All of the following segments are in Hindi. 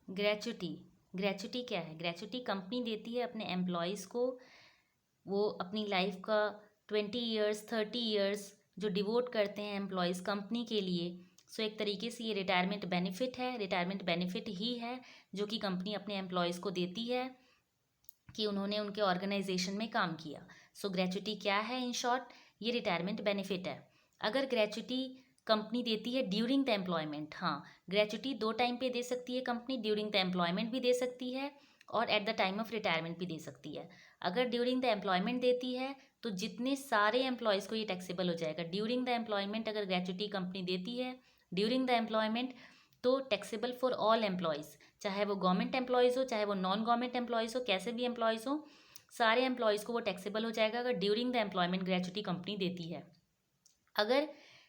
ग्रेचुटी। ग्रेचुटी क्या है? ग्रेचुटी कंपनी देती है अपने एम्प्लॉयज़ को। वो अपनी लाइफ का 20 ईयर्स 30 ईयर्स जो डिवोट करते हैं एम्प्लॉयज़ कंपनी के लिए, सो एक तरीके से ये रिटायरमेंट बेनिफिट है। रिटायरमेंट बेनिफिट ही है जो कि कंपनी अपने एम्प्लॉयज़ को देती है कि उन्होंने उनके ऑर्गेनाइजेशन में काम किया। सो ग्रेचुटी क्या है? इन शॉर्ट, ये रिटायरमेंट बेनिफिट है। अगर ग्रेचुटी कंपनी देती है ड्यूरिंग द एम्प्लॉयमेंट, हाँ, ग्रेचुटी दो टाइम पे दे सकती है कंपनी, ड्यूरिंग द एम्प्लॉयमेंट भी दे सकती है और eight the time of retirement भी दे सकती है। अगर ड्यूरिंग द एम्प्लॉयमेंट देती है तो जितने सारे एम्प्लॉयज़ को ये टैक्सेबल हो जाएगा। ड्यूरिंग द एम्प्लॉयमेंट अगर ग्रेचुटी कंपनी देती है ड्यूरिंग द एम्प्लॉयमेंट, तो टैक्सेबल फॉर ऑल एम्प्लॉयज़, चाहे वो गवर्नमेंट एम्प्लॉयज़ हो चाहे वो नॉन गवर्नमेंट एम्प्लॉयज़ हो, कैसे भी एम्प्लॉयज़ हो, सारे एम्प्लॉयज़ को वो टैक्सेबल हो जाएगा अगर during the employment gratuity company देती है। अगर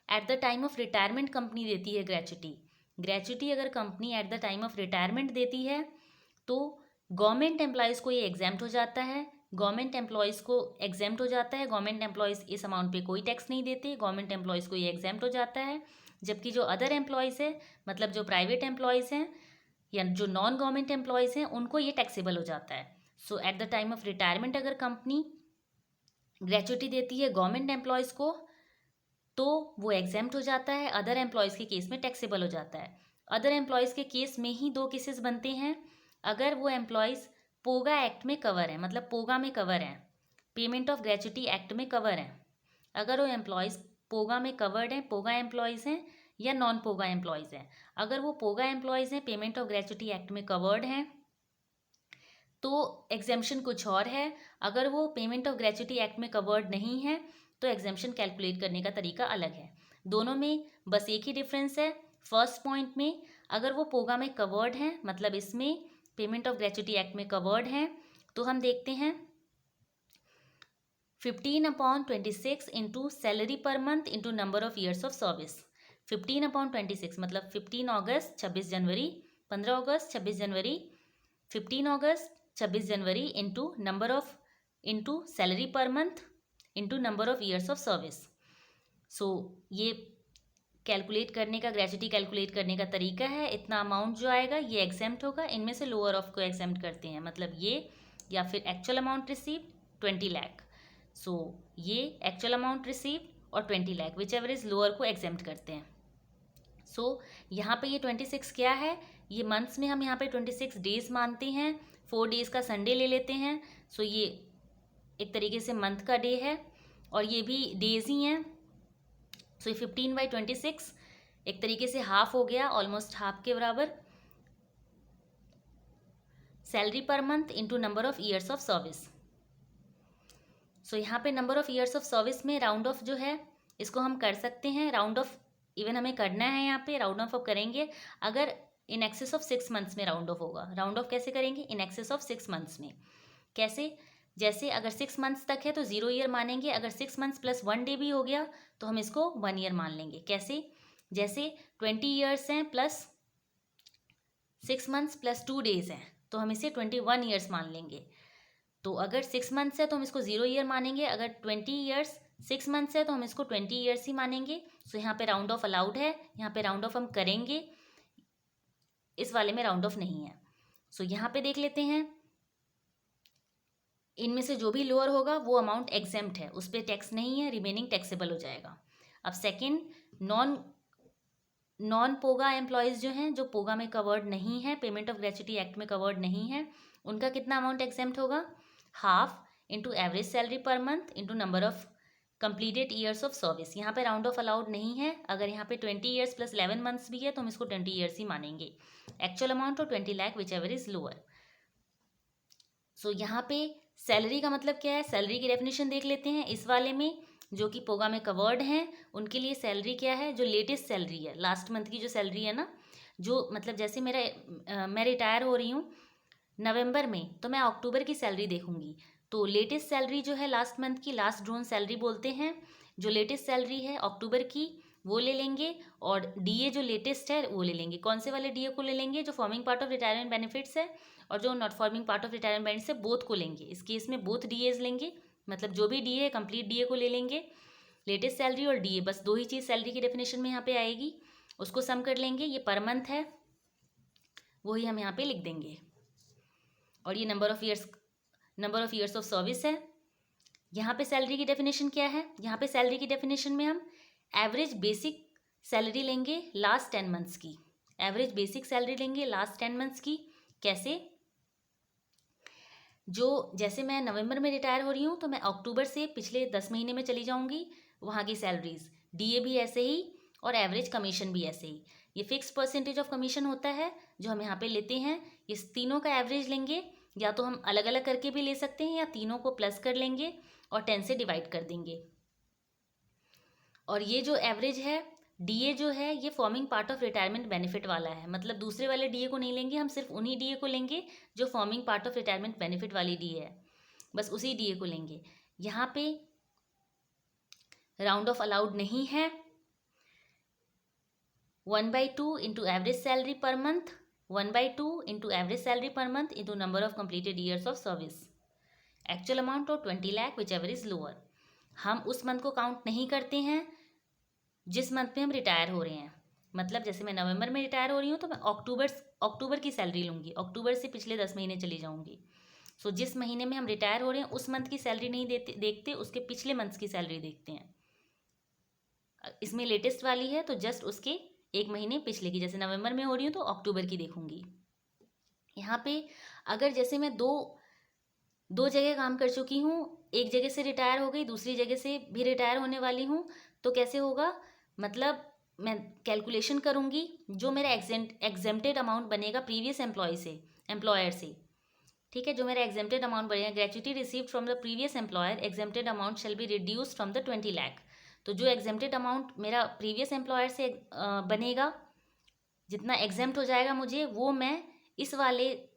eight the time of retirement company देती है ग्रेचुटी, ग्रेचुटी अगर company at the time of retirement देती है तो गवर्नमेंट एम्प्लॉयज़ को ये एग्जाम्प्ट हो जाता है। गवर्नमेंट एम्प्लॉयज़ को एग्जाम्प्ट हो जाता है। गवर्नमेंट एम्प्लॉयज़ इस अमाउंट पे कोई टैक्स नहीं देते, गवर्नमेंट एम्प्लॉयज़ को ये एग्जाम्प्ट हो जाता है। जबकि जो अदर एम्प्लॉयज़ है, मतलब जो प्राइवेट एम्प्लॉयज़ हैं या जो नॉन गवर्नमेंट एम्प्लॉयज़ हैं, उनको ये टैक्सेबल हो जाता है। So at the time of retirement अगर कंपनी ग्रेचुटी देती है गवर्नमेंट एम्प्लॉयज़ को तो वो एग्जाम्प्ट हो जाता है, अदर एम्प्लॉयज़ के केस में टैक्सेबल हो जाता है। अदर एम्प्लॉयज़ के केस में ही दो केसेस बनते हैं। अगर वो एम्प्लॉयज़ पोगा एक्ट में कवर है, मतलब पोगा में कवर है, पेमेंट ऑफ ग्रेचुटी एक्ट में कवर है। अगर वो एम्प्लॉयज़ पोगा में कवर्ड हैं, पोगा एम्प्लॉयज़ हैं या नॉन पोगा एम्प्लॉयज़ हैं, अगर वो पोगा एम्प्लॉयज़ हैं, पेमेंट ऑफ ग्रेचुटी एक्ट में कवर्ड हैं, तो एग्जेम्पशन कुछ और है। अगर वो पेमेंट ऑफ ग्रेचुटी एक्ट में कवर्ड नहीं है तो एग्जेम्पशन कैलकुलेट करने का तरीका अलग है। दोनों में बस एक ही डिफरेंस है। फर्स्ट पॉइंट में अगर वो पोगा में कवर्ड हैं, मतलब इसमें पेमेंट ऑफ ग्रेचुटी एक्ट में कवर्ड हैं, तो हम देखते हैं 15/26 into salary per month into number of years of service. 15/26 मतलब 15 अगस्त 26 जनवरी, 15 अगस्त 26 जनवरी, 15 अगस्त 26 जनवरी into number of into salary per month into number of years of service. So ये कैलकुलेट करने का, ग्रेचुटी कैलकुलेट करने का तरीका है। इतना अमाउंट जो आएगा ये एग्जाम्प्ट होगा, इनमें से लोअर ऑफ को एग्जाम्प्ट करते हैं, मतलब ये या फिर एक्चुअल अमाउंट रिसीव 20 लाख। सो ये एक्चुअल अमाउंट रिसीव और 20 lakh whichever is lower को एग्जाम्प्ट करते हैं। सो यहाँ पे ये 26 क्या है? ये मंथ्स में हम यहाँ पे 26 डेज मानते हैं, 4 डेज का संडे ले लेते हैं। सो ये एक तरीके से मंथ का डे है और ये भी डेज ही हैं। सो ये 15/26 एक तरीके से हाफ हो गया, ऑलमोस्ट हाफ के बराबर। Salary per month into number of years of service. So यहाँ पे number of years of service में राउंड ऑफ जो है इसको हम कर सकते हैं। राउंड ऑफ इवन हमें करना है, यहाँ पे राउंड ऑफ करेंगे अगर इन एक्सेस ऑफ 6 मंथ्स में राउंड ऑफ होगा। राउंड ऑफ कैसे करेंगे? इन एक्सेस ऑफ 6 मंथ्स में। कैसे? जैसे अगर 6 मंथ्स तक है तो 0 ईयर मानेंगे, अगर 6 मंथ्स प्लस 1 डे भी हो गया तो हम इसको 1 ईयर मान लेंगे। कैसे? जैसे 20 ईयर्स हैं प्लस 6 मंथ्स प्लस 2 डेज हैं तो हम इसे 21 ईयर्स मान लेंगे। तो अगर 6 मंथ्स है तो हम इसको 0 ईयर मानेंगे, अगर 20 ईयर्स 6 मंथ्स है तो हम इसको 20 ईयर्स ही मानेंगे। सो यहाँ पे राउंड ऑफ अलाउड है, यहाँ पे राउंड ऑफ हम करेंगे, इस वाले में राउंड ऑफ नहीं है। सो यहाँ पे देख लेते हैं, इनमें से जो भी लोअर होगा वो अमाउंट एग्जेम्प्ट है, उस पर टैक्स नहीं है, रिमेनिंग टैक्सेबल हो जाएगा। अब सेकेंड, नॉन पोगा एम्प्लॉयज़ जो हैं, जो पोगा में कवर्ड नहीं है, पेमेंट ऑफ ग्रेचुटी एक्ट में कवर्ड नहीं है, उनका कितना अमाउंट एग्जेम्प्ट होगा? Half into average salary per month into number of completed years of service. यहाँ पे राउंड ऑफ अलाउड नहीं है। अगर यहाँ पे 20 ईयर्स प्लस 11 मंथ्स भी है तो हम इसको 20 ईयर्स ही मानेंगे। एक्चुअल अमाउंट और 20 lakh whichever is lower. So यहाँ पे सैलरी का मतलब क्या है? सैलरी की डेफिनेशन देख लेते हैं। इस वाले में जो कि पोगा में कवर्ड हैं उनके लिए सैलरी क्या है? जो लेटेस्ट सैलरी है, लास्ट मंथ की जो सैलरी है ना, जो मतलब जैसे मैं रिटायर हो रही हूँ नवंबर में तो मैं अक्टूबर की सैलरी देखूंगी, तो लेटेस्ट सैलरी जो है लास्ट मंथ की, लास्ट ड्रोन सैलरी बोलते हैं। जो लेटेस्ट सैलरी है अक्टूबर की वो ले लेंगे और डीए जो लेटेस्ट है वो ले लेंगे। कौन से वाले डीए को ले लेंगे? जो forming part of retirement benefits है और जो not forming part of retirement benefits है, बोथ को लेंगे। इस केस में बोथ डीएज लेंगे, मतलब जो भी डीए है कंप्लीट डीए को ले लेंगे। लेटेस्ट सैलरी और डीए, बस दो ही चीज़ सैलरी की डेफिनेशन में यहाँ पे आएगी, उसको सम कर लेंगे। ये पर मंथ है, वही हम यहाँ पे लिख देंगे। और ये number of years of service है। यहाँ पे सैलरी की डेफिनेशन क्या है? यहाँ पे सैलरी की डेफिनेशन में हम एवरेज बेसिक सैलरी लेंगे लास्ट 10 मंथ्स की। एवरेज बेसिक सैलरी लेंगे लास्ट 10 मंथ्स की। कैसे? जैसे मैं नवंबर में रिटायर हो रही हूँ तो मैं अक्टूबर से पिछले 10 महीने में चली जाऊँगी वहाँ की सैलरीज। डीए भी ऐसे ही और एवरेज कमीशन भी ऐसे ही। ये फिक्स परसेंटेज ऑफ कमीशन होता है जो हम यहाँ पे लेते हैं। ये तीनों का एवरेज लेंगे, या तो हम अलग अलग करके भी ले सकते हैं या तीनों को प्लस कर लेंगे और 10 से डिवाइड कर देंगे। और ये जो एवरेज है डीए जो है ये forming part of retirement benefit वाला है। मतलब दूसरे वाले डीए को नहीं लेंगे, हम सिर्फ उन्हीं डीए को लेंगे जो forming part of retirement benefit वाली डीए है, बस उसी डीए को लेंगे। यहाँ पे राउंड ऑफ अलाउड नहीं है। 1/2 into average salary per month, 1/2 into average salary per month into number of completed years of service. Actual amount of 20 lakh whichever is lower. हम उस मंथ को काउंट नहीं करते हैं जिस मंथ में हम रिटायर हो रहे हैं। मतलब जैसे मैं नवंबर में रिटायर हो रही हूँ तो मैं अक्टूबर की सैलरी लूँगी, अक्टूबर से पिछले 10 महीने चली जाऊँगी। सो जिस महीने में हम रिटायर हो रहे हैं उस मंथ की सैलरी नहीं देखते, उसके पिछले मंथ्स की सैलरी देखते हैं। इसमें लेटेस्ट वाली है तो जस्ट उसके एक महीने पिछले की, जैसे नवंबर में हो रही हूँ तो अक्टूबर की देखूँगी। यहाँ पे अगर जैसे मैं दो जगह काम कर चुकी हूँ, एक जगह से रिटायर हो गई, दूसरी जगह से भी रिटायर होने वाली हूँ, तो कैसे होगा? मतलब मैं कैलकुलेशन करूँगी जो मेरा एग्जेम्प्टेड अमाउंट बनेगा प्रीवियस एम्प्लॉयर से। ठीक है, जो मेरा एग्जेम्प्टेड अमाउंट बनेगा, gratuity received from the previous employer exempted amount shall be reduced from the 20 lakh. तो जो एग्जेम्प्टेड अमाउंट मेरा प्रीवियस एम्प्लॉयर से बनेगा, जितना एग्जेम्प्ट हो जाएगा मुझे, वो मैं इस वाले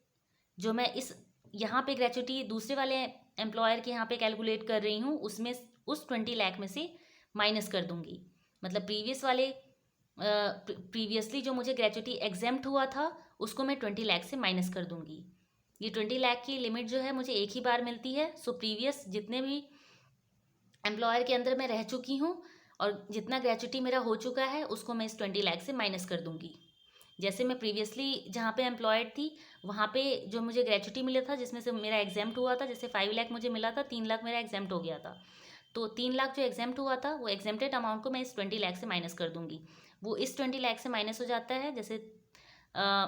जो मैं इस यहाँ पे ग्रेच्युटी दूसरे वाले एम्प्लॉयर के यहाँ पे कैलकुलेट कर रही हूँ उसमें उस 20 लाख में से माइनस कर दूँगी। मतलब प्रीवियसली जो मुझे ग्रेच्युटी एग्जेम्प्ट हुआ था उसको मैं 20 लाख से माइनस कर दूँगी। ये 20 लाख की लिमिट जो है मुझे एक ही बार मिलती है। सो प्रीवियस जितने भी एम्प्लॉयर के अंदर मैं रह चुकी हूँ और जितना ग्रेच्युटी मेरा हो चुका है उसको मैं इस 20 लाख से माइनस कर दूँगी। जैसे मैं प्रीवियसली जहाँ पे एम्प्लॉयड थी वहाँ पे जो मुझे ग्रेच्युटी मिला था जिसमें से मेरा एग्जेम्प्ट हुआ था, जैसे 5 लाख मुझे मिला था, 3 लाख मेरा एग्जेम्प्ट हो गया था, तो 3 लाख जो एग्जेम्प्ट हुआ था वो एग्जेम्प्टेड अमाउंट को मैं इस 20 लाख से माइनस कर दूँगी। वो इस 20 लाख से माइनस हो जाता है। जैसे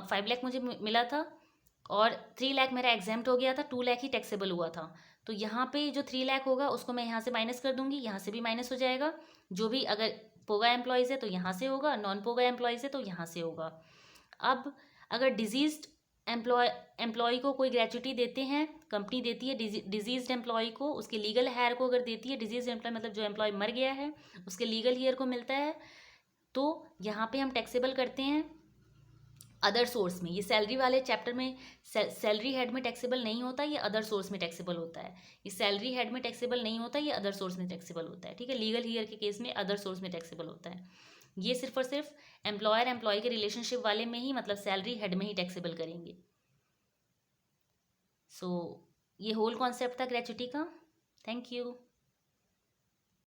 5 लाख मुझे मिला था और 3 लाख मेरा एग्जेम्प्ट हो गया था, 2 लाख ही टैक्सेबल हुआ था। तो यहाँ पे जो 3 लाख होगा उसको मैं यहाँ से माइनस कर दूँगी, यहाँ से भी माइनस हो जाएगा। जो भी अगर पोगा एम्प्लॉयज़ है तो यहाँ से होगा, नॉन पोगा एम्प्लॉयज़ है तो यहाँ से होगा। अब अगर डिजीज्ड एम्प्लॉय को कोई ग्रेच्युटी देते हैं, कंपनी देती है डिजीज्ड एम्प्लॉय को, उसके लीगल हायर को अगर देती है, डिजीज्ड एम्प्लॉय मतलब जो एम्प्लॉय मर गया है उसके लीगल हायर को मिलता है, तो यहाँ पे हम टैक्सेबल करते हैं अदर सोर्स में। ये सैलरी वाले चैप्टर में सैलरी हेड में टैक्सेबल नहीं होता, ये अदर सोर्स में टैक्सेबल होता है। ये सैलरी हेड में टैक्सेबल नहीं होता, ये अदर सोर्स में टैक्सेबल होता है। ठीक है, लीगल हियर के केस में अदर सोर्स में टैक्सेबल होता है। ये सिर्फ और सिर्फ एम्प्लॉयर एम्प्लॉय के रिलेशनशिप वाले में ही, मतलब सैलरी हेड में ही टैक्सेबल करेंगे। सो ये होल कॉन्सेप्ट था ग्रेच्युटी का। Thank you.